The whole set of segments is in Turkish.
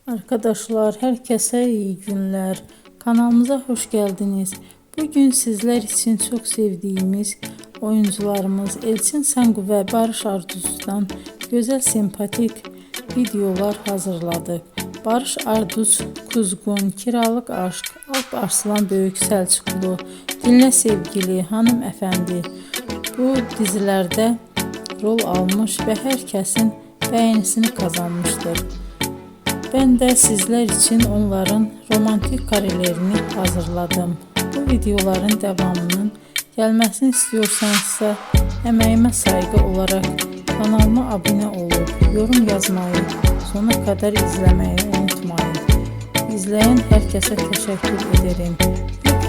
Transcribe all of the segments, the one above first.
Arkadaşlar, herkese iyi günler. Kanalımıza hoş geldiniz. Bugün sizler için çok sevdiğimiz oyuncularımız Elçin Sangu ve Barış Arduç'dan güzel sempatik videolar hazırladık. Barış Arduç, Kuzgun, Kiralık Aşk, Alp Arslan Böyük Selçuklu, Dinle Sevgili, Hanımefendi bu dizilerde rol almış ve herkesin beğenisini kazanmıştır. Ben de sizler için onların romantik karelerini hazırladım. Bu videoların devamının gelmesini istiyorsanızsa emeğime saygı olarak kanalıma abone olup yorum yazmayı, sona kadar izlemeyi unutmayın. İzleyen herkese teşekkür ederim.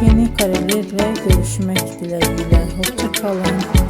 Yeni karelerle görüşmek dileğiyle. Hoşça kalın.